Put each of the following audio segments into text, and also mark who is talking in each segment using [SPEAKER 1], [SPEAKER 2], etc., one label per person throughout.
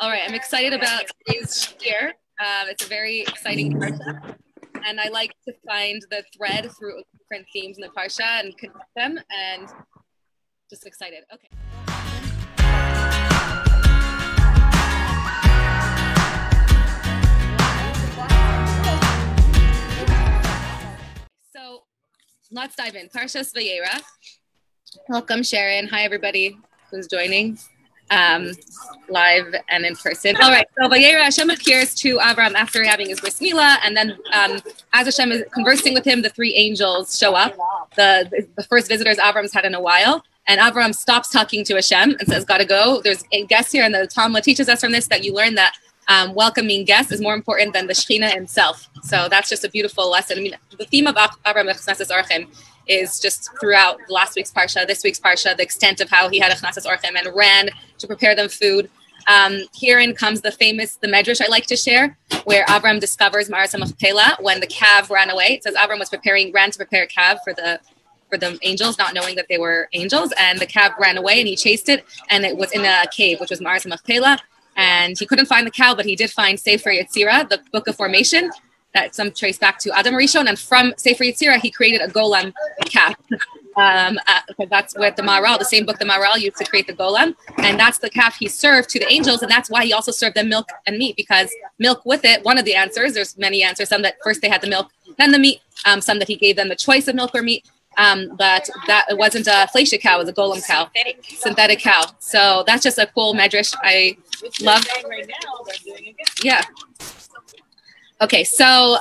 [SPEAKER 1] All right, I'm excited about today's share. It's a very exciting parsha, and I like to find the thread through different themes in the parsha and connect them, and just excited. Okay. So let's dive in. Parshat Vayera. Welcome, Sharon. Hi, everybody who's joining. Live and in person. All right, so Vayera, Hashem appears to Avram after having his bris milah, and then as Hashem is conversing with him, the three angels show up. The first visitors Avram's had in a while, and Avram stops talking to Hashem and says, gotta go. There's a guest here, and the Talmud teaches us from this that you learn that welcoming guests is more important than the Shekhinah himself. So that's just a beautiful lesson. I mean, the theme of Avram Echnasis Orchim is just throughout last week's parsha, this week's parsha, the extent of how he had Echnasis Orchim and ran to prepare them food. Herein comes the medrash I like to share, where Avram discovers Ma'aras Machpelah when the calf ran away. It says Avram ran to prepare a calf for the angels, not knowing that they were angels, and the calf ran away and he chased it, and it was in a cave, which was Ma'aras Machpelah, and he couldn't find the cow, but he did find Sefer Yetzirah, the book of formation, that some trace back to Adam Rishon, and from Sefer Yetzirah, he created a golem calf. That's what the same book the Maharal used to create the golem, and that's the calf he served to the angels, and that's why he also served them milk and meat, because milk with it, one of the answers, there's many answers, some that first they had the milk, then the meat, some that he gave them the choice of milk or meat, but that it wasn't a flesha cow, it was a golem cow, synthetic cow. So that's just a cool medrash I love. Yeah. Okay, so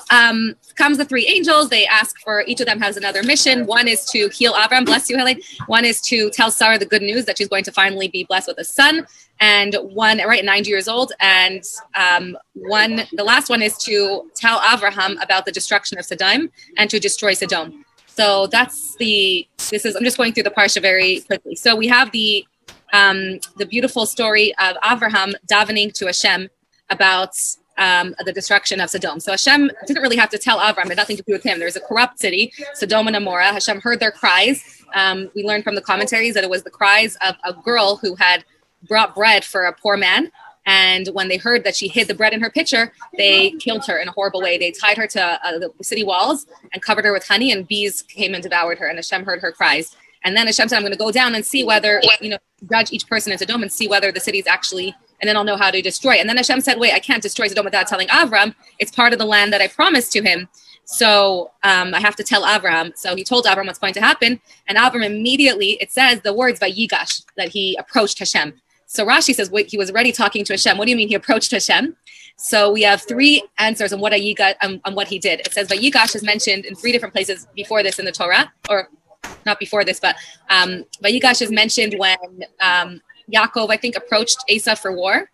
[SPEAKER 1] comes the three angels. They ask for, each of them has another mission. One is to heal Avram, bless you, Helen. One is to tell Sarah the good news that she's going to finally be blessed with a son. And one, right, 90 years old. And the last one is to tell Avraham about the destruction of Sodom and to destroy Sodom. So I'm just going through the parsha very quickly. So we have the beautiful story of Avraham davening to Hashem about the destruction of Sodom. So Hashem didn't really have to tell Avram, it had nothing to do with him. There's a corrupt city, Sodom and Amorah. Hashem heard their cries. We learned from the commentaries that it was the cries of a girl who had brought bread for a poor man. And when they heard that she hid the bread in her pitcher, they killed her in a horrible way. They tied her to the city walls and covered her with honey, and bees came and devoured her, and Hashem heard her cries. And then Hashem said, I'm going to go down and see whether, judge each person in Sodom and see whether the city's actually, and then I'll know how to destroy it. And then Hashem said, wait, I can't destroy Sodom without telling Avram. It's part of the land that I promised to him. So I have to tell Avram. So he told Avram what's going to happen. And Avram immediately, it says the words Vayigash, that he approached Hashem. So Rashi says, wait, he was already talking to Hashem. What do you mean he approached Hashem? So we have three answers on what he did. It says Vayigash is mentioned in three different places before this in the Torah, or not before this, but Vayigash is mentioned when Yaakov, I think, approached Esau for war.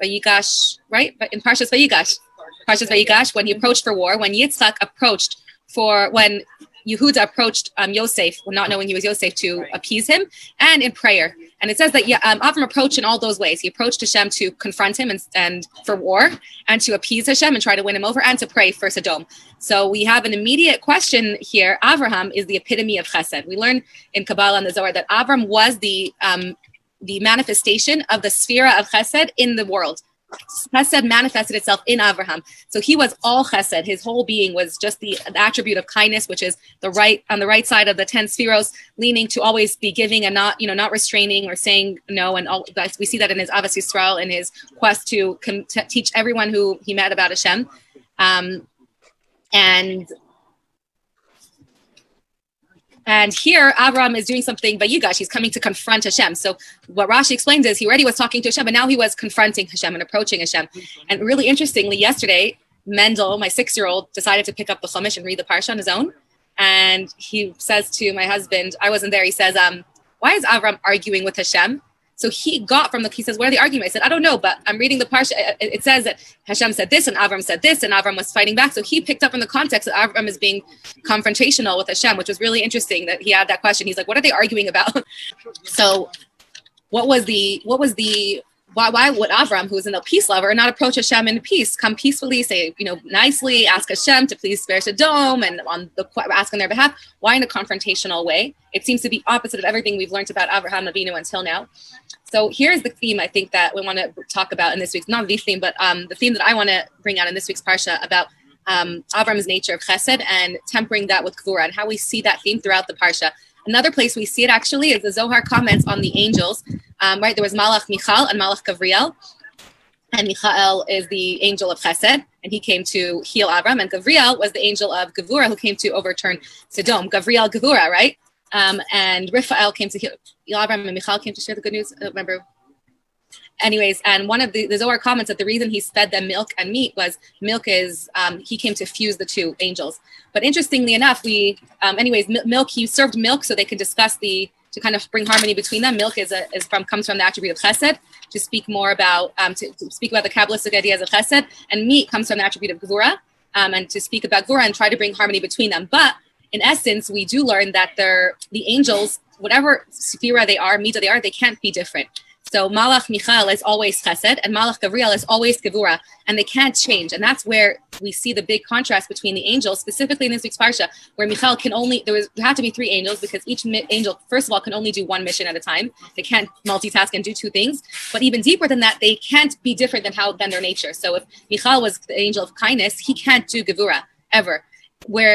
[SPEAKER 1] Vayigash, right? But in Parshas Vayigash, when he approached for war, when Yitzchak approached when Yehuda approached Yosef, not knowing he was Yosef, to appease him, and in prayer. And it says that Avram approached in all those ways. He approached Hashem to confront him and for war, and to appease Hashem and try to win him over, and to pray for Sodom. So we have an immediate question here. Avraham is the epitome of chesed. We learn in Kabbalah and the Zohar that Avram was the manifestation of the Sefirot of chesed in the world. Chesed manifested itself in Avraham. So he was all chesed. His whole being was just the attribute of kindness, which is on the right side of the 10 Sefirot, leaning to always be giving and not restraining or saying no. And all that. We see that in his Avas Yisrael, in his quest to teach everyone who he met about Hashem. And here, Avram is doing something Vayigash. He's coming to confront Hashem. So what Rashi explains is he already was talking to Hashem, but now he was confronting Hashem and approaching Hashem. And really interestingly, yesterday, Mendel, my 6-year-old, decided to pick up the Chumash and read the Parsha on his own. And he says to my husband, I wasn't there, he says, why is Avram arguing with Hashem? So he says, what are the arguments? I said, I don't know, but I'm reading the Parsha. It says that Hashem said this, and Avram said this, and Avram was fighting back. So he picked up in the context that Avram is being confrontational with Hashem, which was really interesting that he had that question. He's like, what are they arguing about? So what was the why would Avram, who's a peace lover, not approach Hashem in peace, come peacefully, say, nicely, ask Hashem to please spare Sodom, and ask on their behalf? Why in a confrontational way? It seems to be opposite of everything we've learned about Avraham Avinu until now. So here's the theme I think that we want to talk about in this week's, not the theme, but the theme that I want to bring out in this week's Parsha about Avram's nature of chesed and tempering that with gvura, and how we see that theme throughout the Parsha. Another place we see it actually is the Zohar comments on the angels. Right, there was Malach Michal and Malach Gavriel, and Michael is the angel of chesed, and he came to heal Avram, and Gavriel was the angel of gevura who came to overturn Sodom. Gavriel Gevura, right? And Raphael came to heal Avram, and Michal came to share the good news. I don't remember. Anyways, and one of the Zohar comments that the reason he fed them milk and meat was milk is he came to fuse the two angels. But interestingly enough, milk, he served milk so they could discuss to kind of bring harmony between them. Milk comes from the attribute of chesed, to speak more about to speak about the Kabbalistic ideas of chesed, and meat comes from the attribute of gvura, and to speak about gvura and try to bring harmony between them. But in essence, we do learn that the angels, whatever Sefirah they are, Mida they are, they can't be different. So Malach Michael is always chesed, and Malach Gavriel is always gevura, and they can't change. And that's where we see the big contrast between the angels, specifically in this week's parsha, where Michael there have to be 3 angels, because each angel, first of all, can only do one mission at a time. They can't multitask and do 2 things. But even deeper than that, they can't be different than their nature. So if Michael was the angel of kindness, he can't do gevura ever.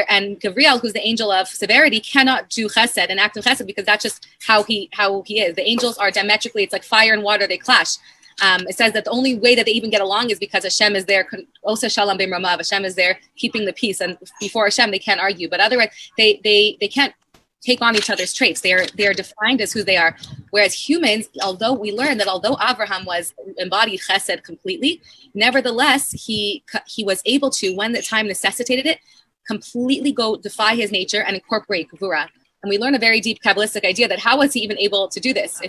[SPEAKER 1] And Gavriel, who's the angel of severity, cannot do chesed and act in chesed, because that's just how he is. The angels are diametrically, it's like fire and water, they clash. It says that the only way that they even get along is because Hashem is there. Osa shalom b'mramav. Hashem is there keeping the peace, and before Hashem they can't argue. But otherwise, they can't take on each other's traits. They are defined as who they are. Whereas humans, although Avraham was embodied chesed completely, nevertheless he was able to, when the time necessitated it, completely defy his nature and incorporate gevura. And we learn a very deep Kabbalistic idea that how was he even able to do this?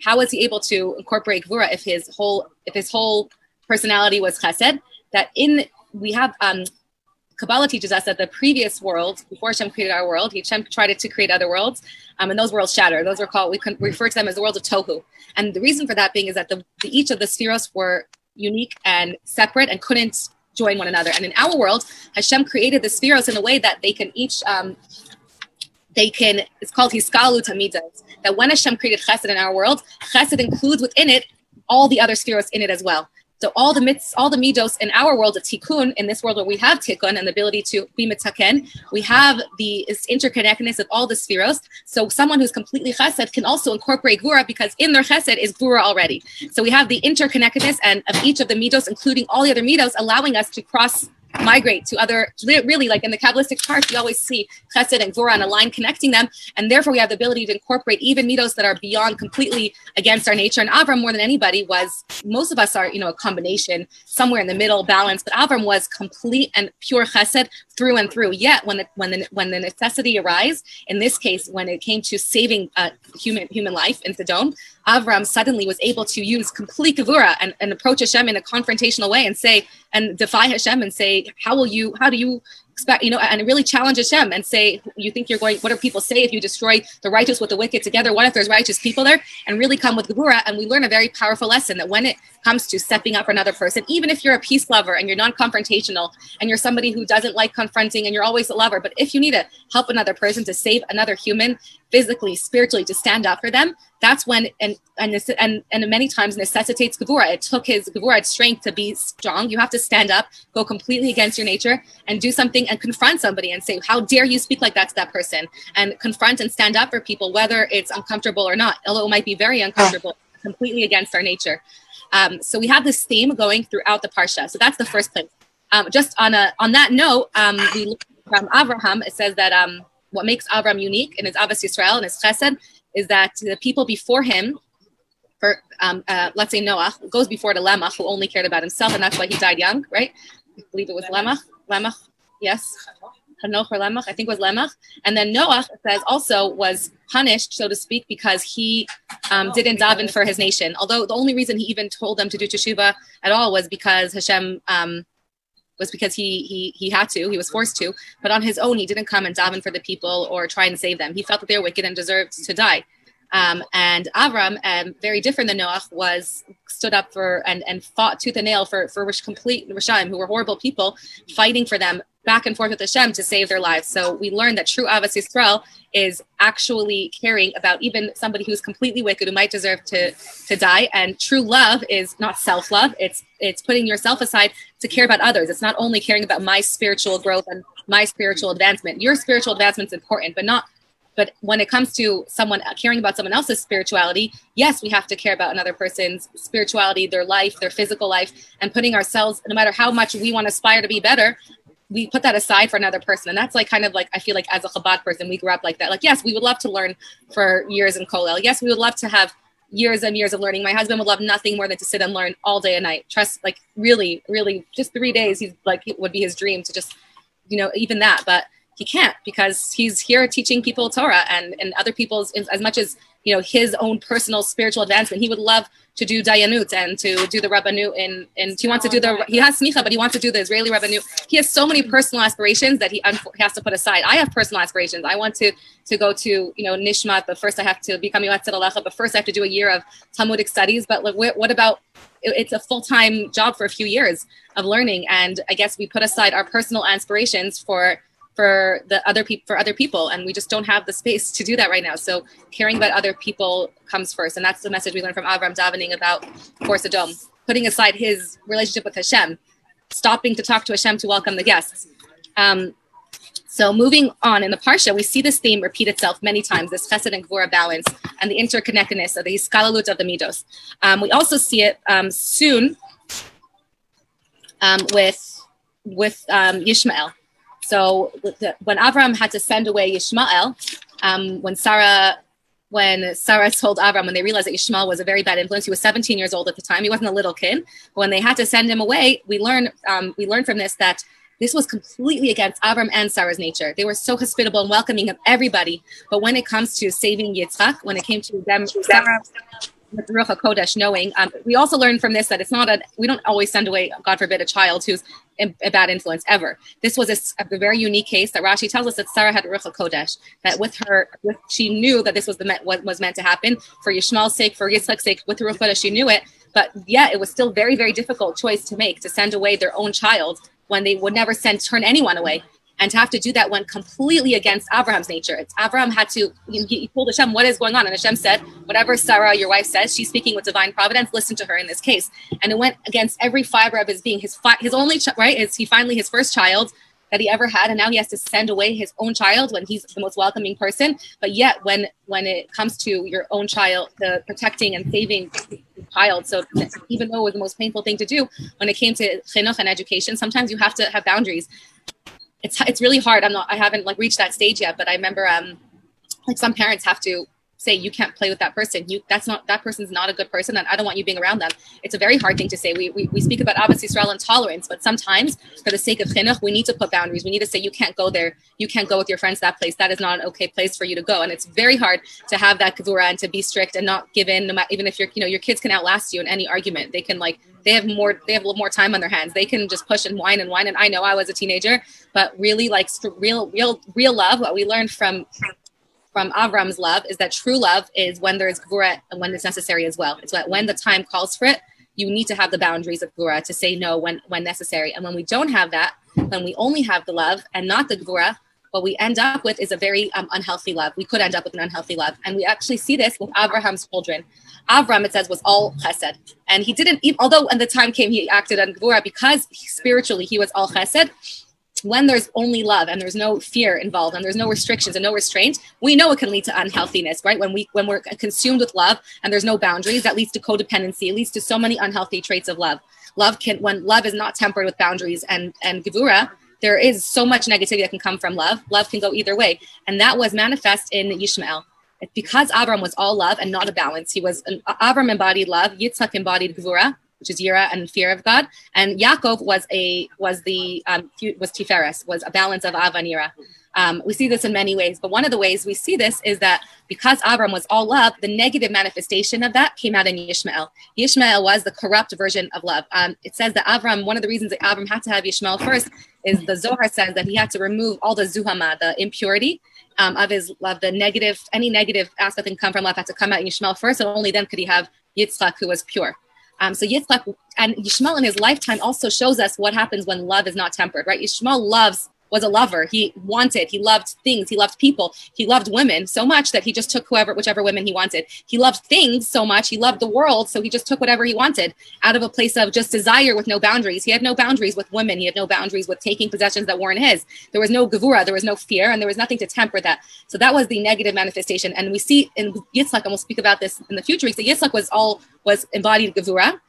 [SPEAKER 1] How was he able to incorporate gevura if his whole personality was chesed? We have Kabbalah teaches us that the previous world, before Hashem created our world, Hashem tried to create other worlds, and those worlds shatter. Those are called, we can refer to them as the worlds of tohu. And the reason for that being is that each of the Sefirot were unique and separate and couldn't join one another. And in our world, Hashem created the Sefirot in a way that they can each, it's called Hiskalu Tamidas, that when Hashem created Chesed in our world, Chesed includes within it all the other Sefirot in it as well. So all the midos in our world of tikkun, in this world where we have tikkun and the ability to be mitzaken, we have this interconnectedness of all the spheros. So someone who's completely chesed can also incorporate gvura, because in their chesed is gvura already. So we have the interconnectedness and of each of the midos, including all the other midos, allowing us to migrate to other, really, like in the Kabbalistic part, we always see chesed and gvura on a line connecting them, and therefore we have the ability to incorporate even midos that are beyond, completely against our nature. And Avram, more than anybody, most of us are, a combination, somewhere in the middle, balance, but Avram was complete and pure chesed through and through. Yet when the necessity arose, in this case, when it came to saving human life in Sodom, Avram suddenly was able to use complete gevura and approach Hashem in a confrontational way and defy Hashem and say, how do you expect, and really challenge Hashem and say, you think what do people say if you destroy the righteous with the wicked together? What if there's righteous people there? And really come with gevura. And we learn a very powerful lesson that when it comes to stepping up for another person, even if you're a peace lover and you're non-confrontational and you're somebody who doesn't like confronting and you're always a lover, but if you need to help another person, to save another human, physically, spiritually, to stand up for them, that's when, and many times necessitates gevura. It took his gevura strength to be strong. You have to stand up, go completely against your nature, and do something and confront somebody and say, how dare you speak like that to that person? And confront and stand up for people, whether it's uncomfortable or not, although it might be very uncomfortable, completely against our nature. So we have this theme going throughout the Parsha. So that's the first place. Just on that note, we look from Avraham, it says that what makes Avram unique in his Avos Yisrael and his Chesed is that the people before him, let's say Noah, goes before to Lamech, who only cared about himself, and that's why he died young, right? I believe it was Lamech, yes. Hanoch or Lamech, I think it was Lamech. And then Noah, it says, also was punished, so to speak, because he didn't daven for his nation. Although the only reason he even told them to do teshuvah at all was because Hashem, was because he had to, he was forced to, but on his own, he didn't come and daven for the people or try and save them. He felt that they were wicked and deserved to die. And Avram, very different than Noach, stood up for and fought tooth and nail for complete Rishaim, who were horrible people, fighting for them back and forth with Hashem to save their lives. So we learned that true Avos Yisrael is actually caring about even somebody who's completely wicked, who might deserve to die. And true love is not self-love. It's putting yourself aside to care about others. It's not only caring about my spiritual growth and my spiritual advancement. Your spiritual advancement is important, but when it comes to someone caring about someone else's spirituality, yes, we have to care about another person's spirituality, their life, their physical life, and putting ourselves, no matter how much we want to aspire to be better, we put that aside for another person. And that's like kind of like, I feel like as a Chabad person, we grew up like that. Like, yes, we would love to learn for years in Kollel. Yes, we would love to have years and years of learning. My husband would love nothing more than to sit and learn all day and night. Trust, like really, really just 3 days, he's like, it would be his dream to just, even that. But he can't, because he's here teaching people Torah and other people's, as much as, his own personal spiritual advancement. He would love to do Dayanut and to do the Rabbanut and he wants to do he has Smicha, but he wants to do the Israeli Rabbanut. He has so many personal aspirations that he has to put aside. I have personal aspirations. I want to go to, Nishmat, but first I have to become Yoatzet Alecha, but first I have to do a year of Talmudic studies. But like, what about, it's a full-time job for a few years of learning. And I guess we put aside our personal aspirations for other people, and we just don't have the space to do that right now. So caring about other people comes first, and that's the message we learned from Avram davening about for Sodom, putting aside his relationship with Hashem, stopping to talk to Hashem to welcome the guests. So moving on in the Parsha, we see this theme repeat itself many times, this Chesed and Gvura balance and the interconnectedness of the Hiskalalut of the Midos. We also see it soon with Yishmael. So when Avram had to send away Yishmael, when Sarah told Avram, when they realized that Yishmael was a very bad influence, he was 17 years old at the time. He wasn't a little kid. But when they had to send him away, we learned from this that this was completely against Avram and Sarah's nature. They were so hospitable and welcoming of everybody. But when it comes to saving Yitzchak, when it came to them, Sarah, with Ruach HaKodesh knowing, we also learned from this that we don't always send away, God forbid, a child who's a bad influence ever. This was a very unique case that Rashi tells us that Sarah had Ruach HaKodesh, that she knew that this was what was meant to happen for Yishmael's sake, for Yitzchak's sake, with Ruach HaKodesh, she knew it. But yeah, it was still very, very difficult choice to make, to send away their own child when they would never turn anyone away. And to have to do that went completely against Abraham's nature. Abraham had to, he told Hashem, what is going on? And Hashem said, whatever Sarah, your wife, says, she's speaking with divine providence, listen to her in this case. And it went against every fiber of his being. His only, right, is he finally his first child that he ever had. And now he has to send away his own child when he's the most welcoming person. But yet when it comes to your own child, the protecting and saving the child, so even though it was the most painful thing to do, when it came to chinuch and education, sometimes you have to have boundaries. It's really hard. I haven't reached that stage yet, but I remember some parents have to say, you can't play with that person. That person's not a good person, and I don't want you being around them. It's a very hard thing to say. We speak about Ahavas Yisrael and tolerance, but sometimes for the sake of chinuch, we need to put boundaries. We need to say, you can't go there. You can't go with your friends to that place. That is not an okay place for you to go. And it's very hard to have that gevura and to be strict and not give in, even if your kids can outlast you in any argument. They can they have a little more time on their hands. They can just push and whine. And I know I was a teenager, but really real love, what we learned from Avram's love is that true love is when there's gvura and when it's necessary as well. It's when the time calls for it, you need to have the boundaries of gvura to say no when necessary. And when we don't have that, when we only have the love and not the gvura, what we end up with is a very unhealthy love. We could end up with an unhealthy love. And we actually see this with Abraham's children. Avram, it says, was all chesed. And he didn't, although when the time came, he acted on gvura because spiritually he was all chesed. When there's only love and there's no fear involved and there's no restrictions and no restraint, we know it can lead to unhealthiness, right? When we're consumed with love and there's no boundaries, that leads to codependency. It leads to so many unhealthy traits of love. When love is not tempered with boundaries and gevura, there is so much negativity that can come from love. Love can go either way. And that was manifest in Yishmael. It's because Avram was all love and not a balance. Avram embodied love, Yitzchak embodied gevura, which is yira and fear of God, and Yaakov was tiferes, was a balance of av and yira. We see this in many ways, but one of the ways we see this is that because Avram was all love, the negative manifestation of that came out in Yishmael. Yishmael was the corrupt version of love. It says that Avram, one of the reasons that Avram had to have Yishmael first is the Zohar says that he had to remove all the zuhama, the impurity, of the negative, any negative aspect that can come from love had to come out in Yishmael first, and only then could he have Yitzchak, who was pure. So Yitzchak and Yishmael in his lifetime also shows us what happens when love is not tempered, right? Yishmael was a lover. He loved things, he loved people, he loved women so much that he just took whichever women he wanted. He loved things so much, he loved the world, so he just took whatever he wanted out of a place of just desire with no boundaries. He had no boundaries with women, he had no boundaries with taking possessions that weren't his. There was no gevura, there was no fear, and there was nothing to temper that. So that was the negative manifestation. And we see in Yitzchak, and we'll speak about this in the future weeks, that Yitzchak was embodied gevura.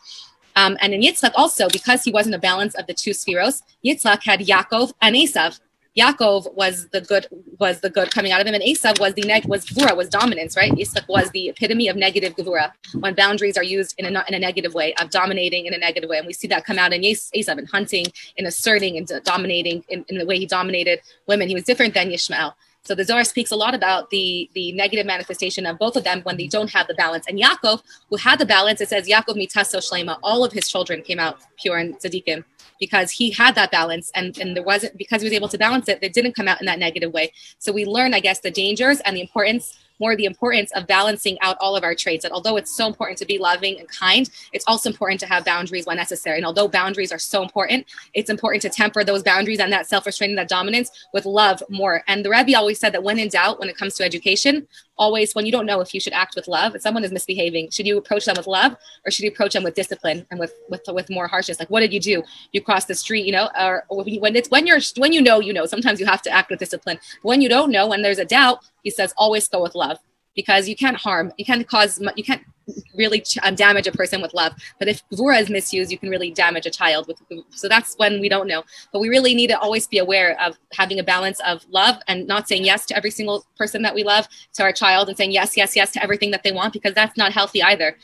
[SPEAKER 1] And in Yitzchak also, because he wasn't a balance of the two Sefirot, Yitzchak had Yaakov and Esav. Yaakov was the good coming out of him, and Esav was gevura, was dominance, right? Yitzchak was the epitome of negative gevura, when boundaries are used in a negative way, of dominating in a negative way. And we see that come out in Esav, in hunting, in asserting, and dominating, in the way he dominated women. He was different than Yishmael. So the Zohar speaks a lot about the negative manifestation of both of them when they don't have the balance. And Yaakov, who had the balance, it says Yaakov mitaso shlema, all of his children came out pure and tzaddikim, because he had that balance, and there wasn't, because he was able to balance it, they didn't come out in that negative way. So we learn, I guess, the dangers and the importance of balancing out all of our traits. That although it's so important to be loving and kind, it's also important to have boundaries when necessary. And although boundaries are so important, it's important to temper those boundaries and that self-restraint and that dominance with love more. And the Rebbe always said that when in doubt, when it comes to education, always, when you don't know if you should act with love, if someone is misbehaving, should you approach them with love, or should you approach them with discipline and with more harshness? Like, what did you do? You crossed the street, or when you know, sometimes you have to act with discipline. But when you don't know, when there's a doubt, he says, always go with love, because you can't really damage a person with love. But if gevura is misused, you can really damage a child with. So that's when we don't know. But we really need to always be aware of having a balance of love and not saying yes to every single person that we love, to our child, and saying yes, yes, yes to everything that they want, because that's not healthy either.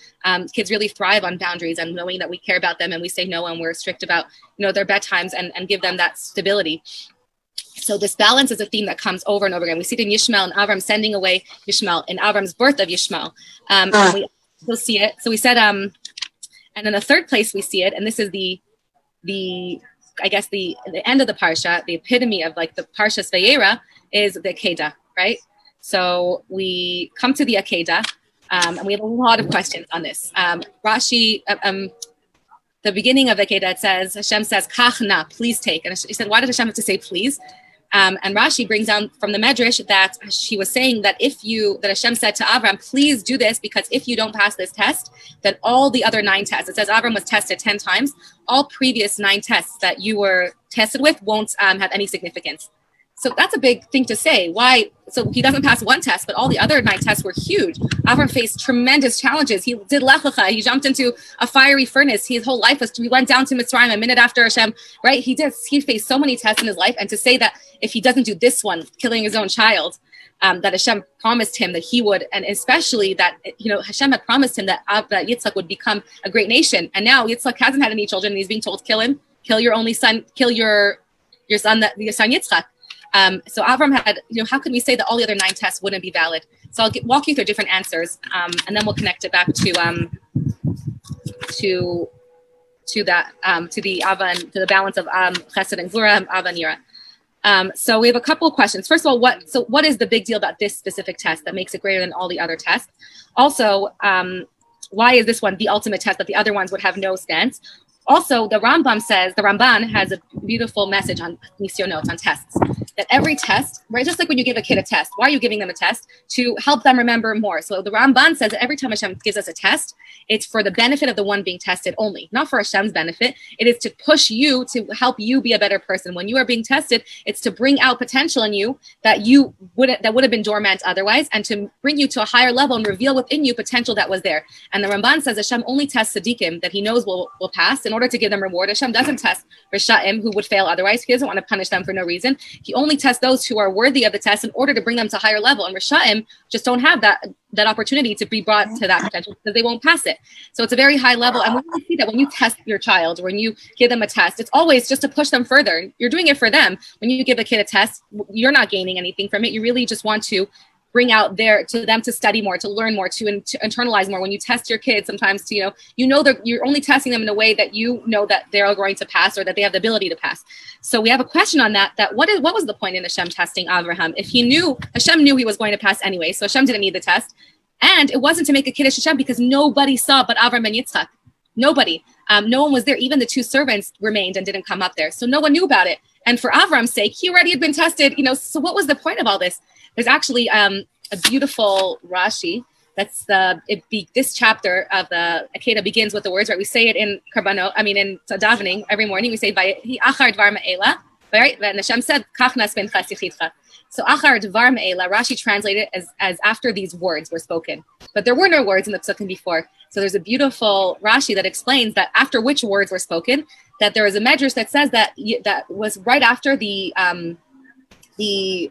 [SPEAKER 1] Kids really thrive on boundaries and knowing that we care about them and we say no and we're strict about their bedtimes and give them that stability. So this balance is a theme that comes over and over again. We see it in Yishmael and Avram sending away Yishmael, in Avram's birth of Yishmael. And we'll see it. So we said, and in the third place we see it, and this is the end of the Parsha, the epitome of like the Parsha Vayera, is the Akedah, right? So we come to the Akedah, and we have a lot of questions on this. Rashi, the beginning of the Akedah, it says, Hashem says, Kach na, please take. And he said, why did Hashem have to say please? And Rashi brings down from the Medrash that she was saying that that Hashem said to Avram, please do this, because if you don't pass this test, then all the other 9 tests, it says Avram was tested 10 times, all previous 9 tests that you were tested with won't have any significance. So that's a big thing to say. Why? So he doesn't pass 1 test, but all the other 9 tests were huge. Avram faced tremendous challenges. He did Lech Lecha. He jumped into a fiery furnace. His whole life he went down to Mitzrayim a minute after Hashem, right? He faced so many tests in his life. And to say that if he doesn't do this one, killing his own child, that Hashem promised him that he would, and especially that, Hashem had promised him that Yitzchak would become a great nation. And now Yitzchak hasn't had any children, and he's being told, kill him, kill your only son, kill your son Yitzchak. So Avram had, how could we say that all the other 9 tests wouldn't be valid? So I'll walk you through different answers, and then we'll connect it back to the Ava and to the balance of Chesed and Gvura, Ava and Yira. So we have a couple of questions. First of all, what is the big deal about this specific test that makes it greater than all the other tests? Also, why is this one the ultimate test that the other ones would have no stance? Also, the Ramban has a beautiful message on nisyonot, on tests, that every test, right, just like when you give a kid a test, why are you giving them a test? To help them remember more. So the Ramban says that every time Hashem gives us a test, it's for the benefit of the one being tested only, not for Hashem's benefit. It is to push you, to help you be a better person. When you are being tested, it's to bring out potential in you that would have been dormant otherwise, and to bring you to a higher level and reveal within you potential that was there. And the Ramban says Hashem only tests tzaddikim that he knows will pass in order to give them reward. Hashem doesn't test Risha'im, who would fail otherwise. He doesn't want to punish them for no reason. He only tests those who are worthy of the test in order to bring them to a higher level. And Risha'im just don't have that opportunity to be brought to that potential because they won't pass it. So it's a very high level. And we really see that when you test your child, when you give them a test, it's always just to push them further. You're doing it for them. When you give a kid a test, you're not gaining anything from it. You really just want to bring out to them to study more, to learn more, to internalize more. When you test your kids, sometimes that you're only testing them in a way that you know that they're going to pass or that they have the ability to pass. So we have a question on that what was the point in Hashem testing Avraham? If Hashem knew he was going to pass anyway, so Hashem didn't need the test. And it wasn't to make a kiddush Hashem because nobody saw but Avram and Yitzchak. Nobody. No one was there. Even the two servants remained and didn't come up there. So no one knew about it. And for Avram's sake, he already had been tested. So what was the point of all this? There's actually a beautiful Rashi. That's this chapter of the Akedah begins with the words, right? We say it in in davening every morning. We say, "Hi achar dvar me'ela," right? And Hashem said, "Kach nas ben chasichitcha." So achar dvar me'ela, Rashi translated as after these words were spoken. But there were no words in the psukim before. So there's a beautiful Rashi that explains that after which words were spoken, that there is a medrash that says that was right after the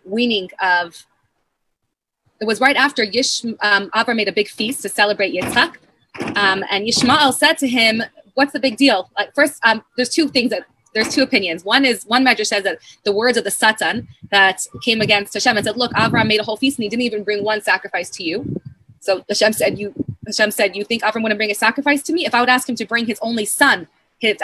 [SPEAKER 1] weaning of. It was right after Avram made a big feast to celebrate Yitzchak, and Yishmael said to him, "What's the big deal?" First, there's two opinions. One medrash says that the words of the Satan that came against Hashem and said, "Look, Avram made a whole feast and he didn't even bring one sacrifice to you." So Hashem said, "You think Avram wouldn't bring a sacrifice to me? If I would ask him to bring his only son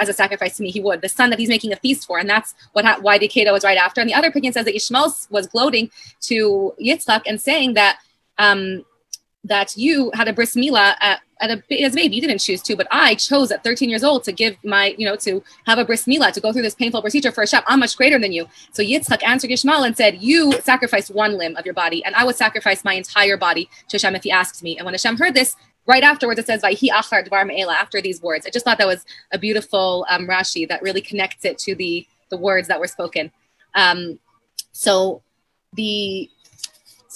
[SPEAKER 1] as a sacrifice to me, he would. The son that he's making a feast for." And that's why the Kedah was right after. And the other opinion says that Yishmael was gloating to Yitzchak and saying that that you had a bris milah as a baby. You didn't choose to, but I chose at 13 years old to give to have a bris milah, to go through this painful procedure for Hashem. I'm much greater than you. So Yitzchak answered Yishmael and said, "You sacrificed one limb of your body, and I would sacrifice my entire body to Hashem if he asked me." And when Hashem heard this, right afterwards, it says, "Vayhi achar dvar me'ela," after these words. I just thought that was a beautiful Rashi that really connects it to the words that were spoken. So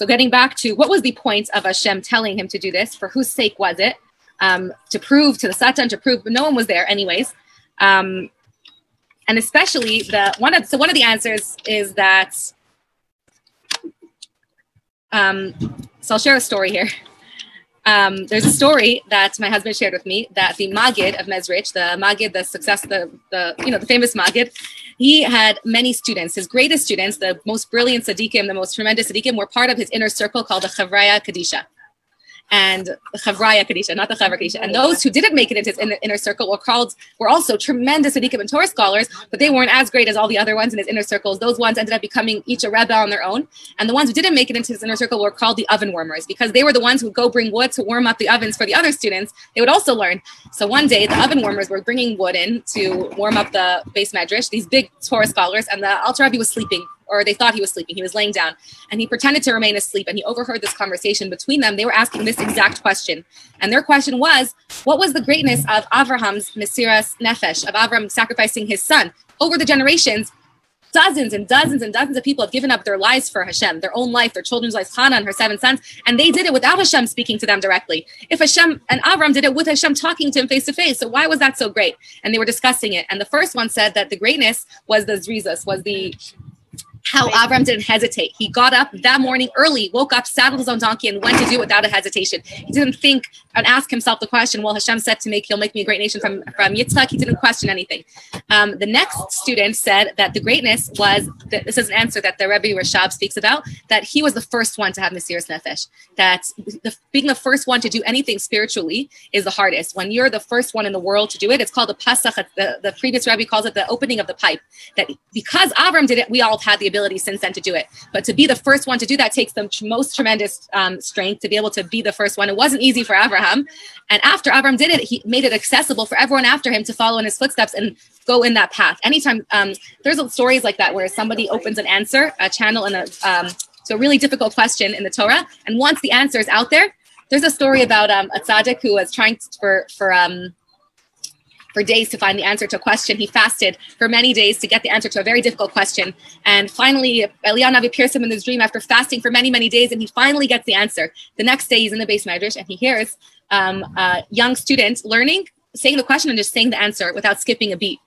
[SPEAKER 1] getting back to what was the point of Hashem telling him to do this? For whose sake was it? To prove to the Satan, but no one was there anyways. And especially one of the answers is that, so I'll share a story here. There's a story that my husband shared with me that the Maggid of Mezrich, the famous Maggid, he had many students. His greatest students, the most brilliant tzaddikim, the most tremendous tzaddikim, were part of his inner circle called the Chavraya Kadisha. And the Chavraya Kadisha, not the Chavra Kadisha. And those who didn't make it into his inner circle were also tremendous tzaddikim and Torah scholars, but they weren't as great as all the other ones in his inner circles. Those ones ended up becoming each a rebbe on their own. And the ones who didn't make it into his inner circle were called the oven warmers, because they were the ones who would go bring wood to warm up the ovens for the other students. They would also learn. So one day, the oven warmers were bringing wood in to warm up the base medrash, these big Torah scholars, and the Alter Rebbe was sleeping. Or they thought he was sleeping. He was laying down, and he pretended to remain asleep, and he overheard this conversation between them. They were asking this exact question, and their question was, what was the greatness of Avraham's Mesiras Nefesh, of Avram sacrificing his son? Over the generations, dozens and dozens and dozens of people have given up their lives for Hashem, their own life, their children's lives, Hannah and her 7 sons, and they did it without Hashem speaking to them directly. If Hashem and Avram did it with Hashem talking to him face to face, so why was that so great? And they were discussing it, and the first one said that the greatness was the zrizas, was how Avram didn't hesitate. He got up that morning early, woke up, saddled his own donkey, and went to do it without a hesitation. He didn't think and ask himself the question, well, Hashem said he'll make me a great nation from Yitzchak. He didn't question anything. The next student said that the greatness was, this is an answer that the Rebbe Rashab speaks about, that he was the first one to have Mesiras Nefesh. That being the first one to do anything spiritually is the hardest. When you're the first one in the world to do it, it's called the Pasach. The previous Rebbe calls it the opening of the pipe. That because Avram did it, we all had the ability since then to do it. But to be the first one to do that takes the most tremendous strength to be able to be the first one. It wasn't easy for Avraham. And after Avram did it, he made it accessible for everyone after him to follow in his footsteps and go in that path. Anytime there's stories like that where somebody opens an answer, a channel, and to a really difficult question in the Torah, and once the answer is out there, there's a story about a tzaddik who was trying for days to find the answer to a question. He fasted for many days to get the answer to a very difficult question. And finally, Eliyahu Navi appears to him in his dream after fasting for many, many days, and he finally gets the answer. The next day, he's in the base medrash, and he hears a young student learning, saying the question and just saying the answer without skipping a beat.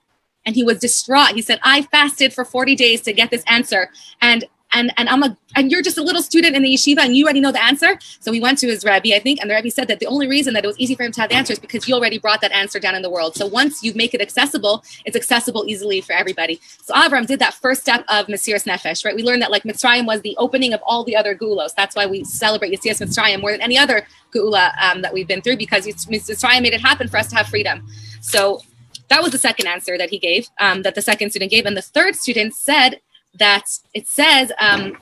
[SPEAKER 1] And he was distraught. He said, I fasted for 40 days to get this answer. And And you're just a little student in the yeshiva and you already know the answer. So we went to his Rebbe, I think, and the Rebbe said that the only reason that it was easy for him to have the answer is because he already brought that answer down in the world. So once you make it accessible, it's accessible easily for everybody. So Avram did that first step of Mesiras Nefesh, right? We learned that like Mitzrayim was the opening of all the other Geulos. That's why we celebrate Yetzias Mitzrayim more than any other Geula that we've been through, because Mitzrayim made it happen for us to have freedom. So that was the second answer that he gave, that the second student gave. And the third student said that it says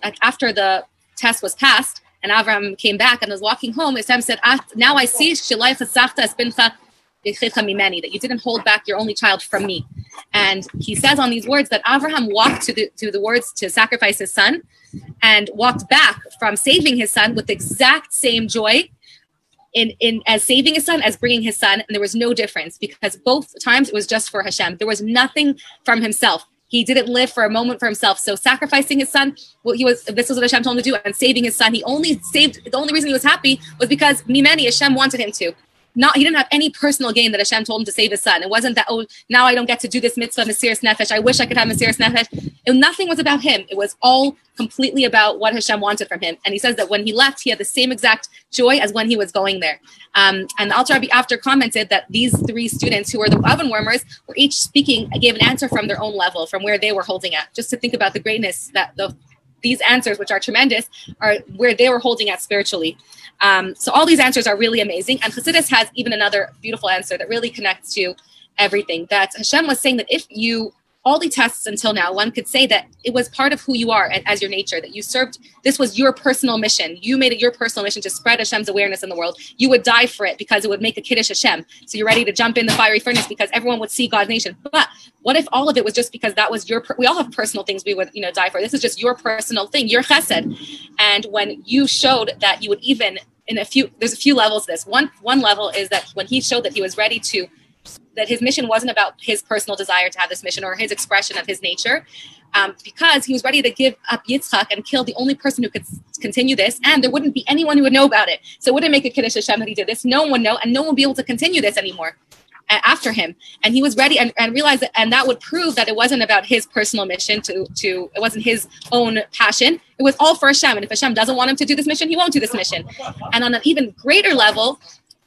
[SPEAKER 1] like after the test was passed and Avram came back and was walking home, Hashem said, now I see that you didn't hold back your only child from me. And he says on these words that Avraham walked to the words to sacrifice his son and walked back from saving his son with the exact same joy in as saving his son as bringing his son, and there was no difference because both times it was just for Hashem. There was nothing from himself. He didn't live for a moment for himself. So sacrificing his son, this was what Hashem told him to do, and saving his son, the only reason he was happy was because Mimeni, Hashem wanted him to. He didn't have any personal gain that Hashem told him to save his son. It wasn't that, oh, now I don't get to do this mitzvah, Mesiras Nefesh. I wish I could have Mesiras Nefesh. Nothing was about him. It was all completely about what Hashem wanted from him. And he says that when he left, he had the same exact joy as when he was going there. And the Alter Rebbe after commented that these three students who were the oven warmers were each speaking, gave an answer from their own level, from where they were holding at, just to think about the greatness that these answers, which are tremendous, are where they were holding at spiritually. So all these answers are really amazing. And Chassidus has even another beautiful answer that really connects to everything. That Hashem was saying that if you, all the tests until now, one could say that it was part of who you are as your nature, that you served, this was your personal mission. You made it your personal mission to spread Hashem's awareness in the world. You would die for it because it would make a Kiddush Hashem. So you're ready to jump in the fiery furnace because everyone would see God's nation. But what if all of it was just because that was we all have personal things we would, die for. This is just your personal thing, your chesed. And when you showed that you would even, there's a few levels to this. One level is that when he showed that he was ready to, that his mission wasn't about his personal desire to have this mission or his expression of his nature, because he was ready to give up Yitzchak and kill the only person who could continue this, and there wouldn't be anyone who would know about it. So it wouldn't make a Kiddush Hashem that he did this. No one would know, and no one would be able to continue this anymore after him. And he was ready and realized that, and that would prove that it wasn't about his personal mission it wasn't his own passion. It was all for Hashem. And if Hashem doesn't want him to do this mission, he won't do this mission. And on an even greater level,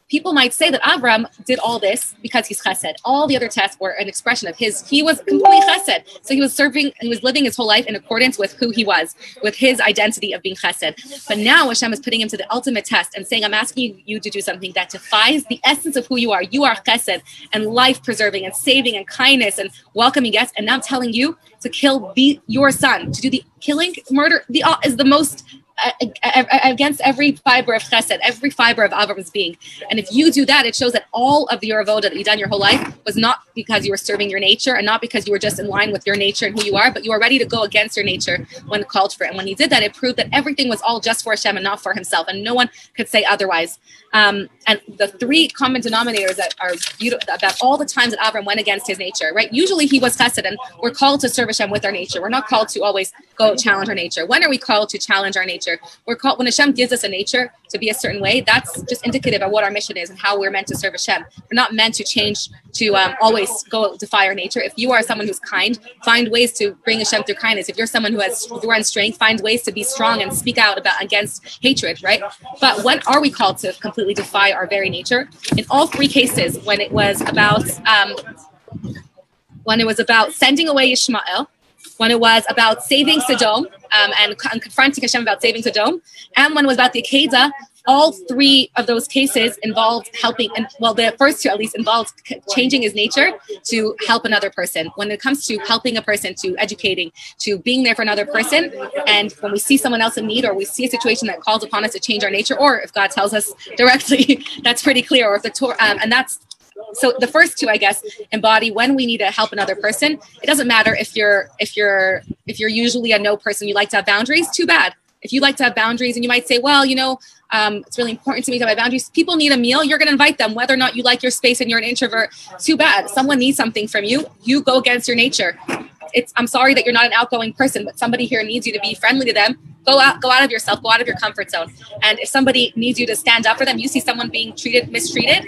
[SPEAKER 1] people might say that Avram did all this because he's chesed. All the other tests were an expression of he was completely chesed. So he was living his whole life in accordance with who he was, with his identity of being chesed. But now Hashem is putting him to the ultimate test and saying, I'm asking you to do something that defies the essence of who you are. You are chesed and life-preserving and saving and kindness and welcoming guests. And now I'm telling you to kill your son, to do the killing, murder, is the most against every fiber of chesed, every fiber of Avram's being. And if you do that, it shows that all of your avoda that you've done your whole life was not because you were serving your nature and not because you were just in line with your nature and who you are, but you were ready to go against your nature when called for it. And when he did that, it proved that everything was all just for Hashem and not for himself, and no one could say otherwise. And the three common denominators that are beautiful about all the times that Avram went against his nature, right? Usually he was chesed, and we're called to serve Hashem with our nature. We're not called to always go challenge our nature. When are we called to challenge our nature? We're called when Hashem gives us a nature to be a certain way. That's just indicative of what our mission is and how we're meant to serve Hashem. We're not meant to change to always go defy our nature. If you are someone who's kind, find ways to bring Hashem through kindness. If you're someone who has strength, find ways to be strong and speak out against hatred, right? But when are we called to completely defy our very nature? In all three cases, when it was about sending away Ishmael, when it was about saving Sodom and confronting Hashem about saving Sodom, and when it was about the Akedah, all three of those cases involved helping, and well, the first two at least involved changing his nature to help another person. When it comes to helping a person, to educating, to being there for another person, and when we see someone else in need, or we see a situation that calls upon us to change our nature, or if God tells us directly, that's pretty clear, or if the Torah, and that's, so the first two, I guess, embody when we need to help another person. It doesn't matter if you're usually a no person, you like to have boundaries, too bad. If you like to have boundaries and you might say, well, it's really important to me to have my boundaries. People need a meal. You're going to invite them, whether or not you like your space and you're an introvert. Too bad. Someone needs something from you. You go against your nature. I'm sorry that you're not an outgoing person, but somebody here needs you to be friendly to them. Go out of yourself, go out of your comfort zone. And if somebody needs you to stand up for them, you see someone being mistreated,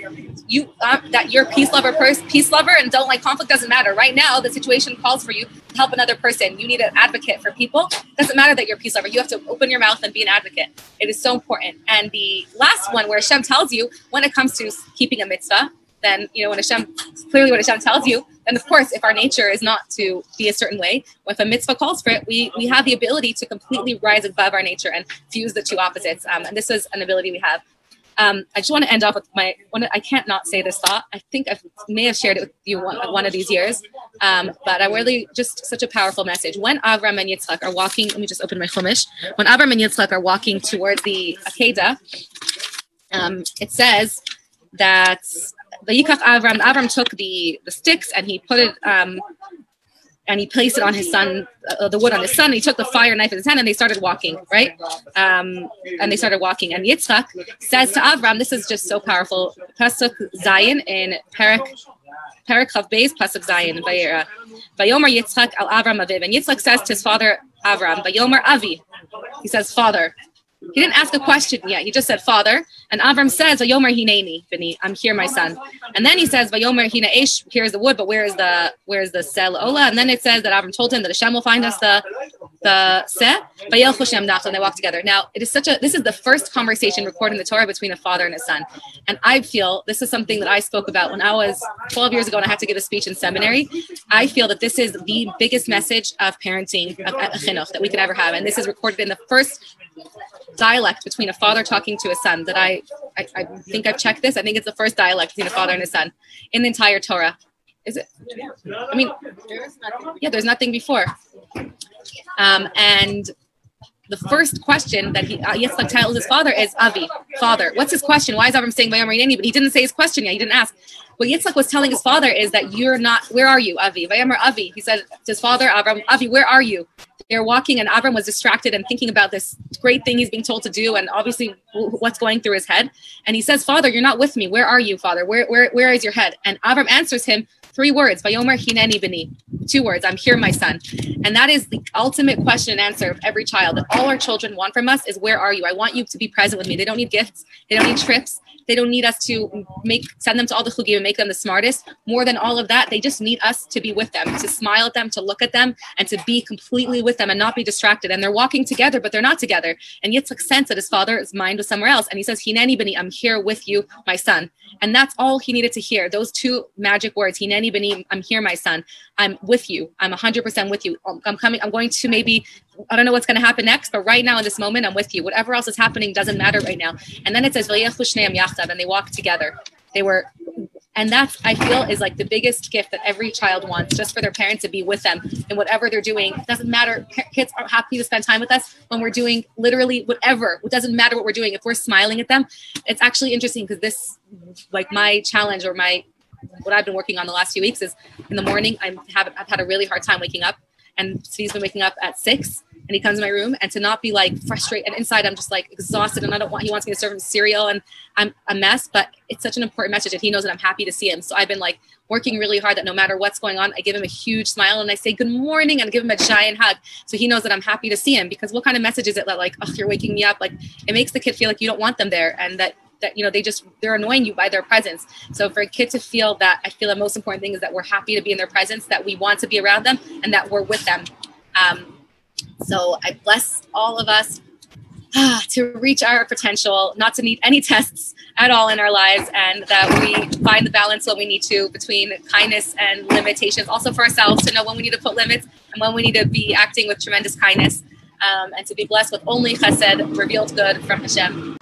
[SPEAKER 1] that you're a peace lover, and don't like conflict. Doesn't matter. Right now, the situation calls for you to help another person. You need an advocate for people. Doesn't matter that you're a peace lover. You have to open your mouth and be an advocate. It is so important. And the last one, where Hashem tells you when it comes to keeping a mitzvah, then when Hashem tells you, then of course, if our nature is not to be a certain way, if a mitzvah calls for it, we have the ability to completely rise above our nature and fuse the two opposites. And this is an ability we have. I just want to end off with I can't not say this thought. I think I may have shared it with you one of these years, but I really, just such a powerful message. When Avram and Yitzchak are walking, let me just open my Chumash. When Avram and Yitzchak are walking toward the Akedah, it says that Avram took the sticks and he put it, and he placed it on his son, the wood on his son, and he took the fire knife in his hand, and they started walking, right? And they started walking. And Yitzchak says to Avram, this is just so powerful, Pasuk Zayin in Perek Chav Beis, Pasuk Zayin in Vayera. Vayomer Yitzchak al Avram aviv. And Yitzchak says to his father Avram, Vayomer Avi. He says, father. He didn't ask a question yet. He just said, father. And Avram says, Vayomer hineni, bini, I'm here, my son. And then he says, Vayomer hina esh, here's the wood, but where's the sel ola? And then it says that Avram told him that Hashem will find us the seh. Vayelchu Shem nachto, and they walk together. Now, this is the first conversation recorded in the Torah between a father and a son. And I feel this is something that I spoke about when I was 12 years ago and I had to give a speech in seminary. I feel that this is the biggest message of parenting, of chinuch, that we could ever have. And this is recorded in the first dialect between a father talking to a son that I think I've checked this. I think it's the first dialect between a father and a son in the entire Torah. Is it? I mean, there's nothing before. And the first question that Yitzchak tells his father is, Avi, father. What's his question? Why is Avram saying Vayomer hineni? But he didn't say his question yet. He didn't ask. What Yitzchak was telling his father is that you're not, where are you, Avi? Vayomer Avi. He said to his father, Avram, Avi, where are you? They're walking, and Avram was distracted and thinking about this great thing he's being told to do, and obviously what's going through his head. And he says, Father, you're not with me. Where are you, Father? Where is your head? And Avram answers him 3 words, Vayomer hineni bini. 2 words, I'm here, my son. And that is the ultimate question and answer of every child, that all our children want from us is, where are you? I want you to be present with me. They don't need gifts. They don't need trips. They don't need us to send them to all the chugim and make them the smartest. More than all of that, they just need us to be with them, to smile at them, to look at them, and to be completely with them and not be distracted. And they're walking together, but they're not together. And Yitzchak sensed that his father's mind was somewhere else. And he says, Hineni bini, I'm here with you, my son. And that's all he needed to hear. Those 2 magic words, Hineni bini, I'm here, my son. I'm with you. I'm 100% with you. I'm coming. I'm going to maybe, I don't know what's going to happen next, but right now in this moment, I'm with you. Whatever else is happening doesn't matter right now. And then it says, and they walk together. And that's, I feel, is like the biggest gift that every child wants, just for their parents to be with them in whatever they're doing. It doesn't matter. Kids are happy to spend time with us when we're doing literally whatever. It doesn't matter what we're doing. If we're smiling at them, it's actually interesting, because this, like, my challenge or what I've been working on the last few weeks is, in the morning, I've had a really hard time waking up. And Steve's been waking up at 6, and he comes in my room, and to not be like frustrated, and inside I'm just like exhausted, and he wants me to serve him cereal, and I'm a mess, but it's such an important message, and he knows that I'm happy to see him. So I've been like working really hard that no matter what's going on, I give him a huge smile and I say good morning and give him a giant hug. So he knows that I'm happy to see him, because what kind of message is it that, like, oh, you're waking me up? Like, it makes the kid feel like you don't want them there, and that they're annoying you by their presence. So for a kid to feel that, I feel the most important thing is that we're happy to be in their presence, that we want to be around them, and that we're with them. So I bless all of us to reach our potential, not to need any tests at all in our lives, and that we find the balance when we need to between kindness and limitations. Also for ourselves, to know when we need to put limits and when we need to be acting with tremendous kindness, and to be blessed with only chesed, revealed good from Hashem.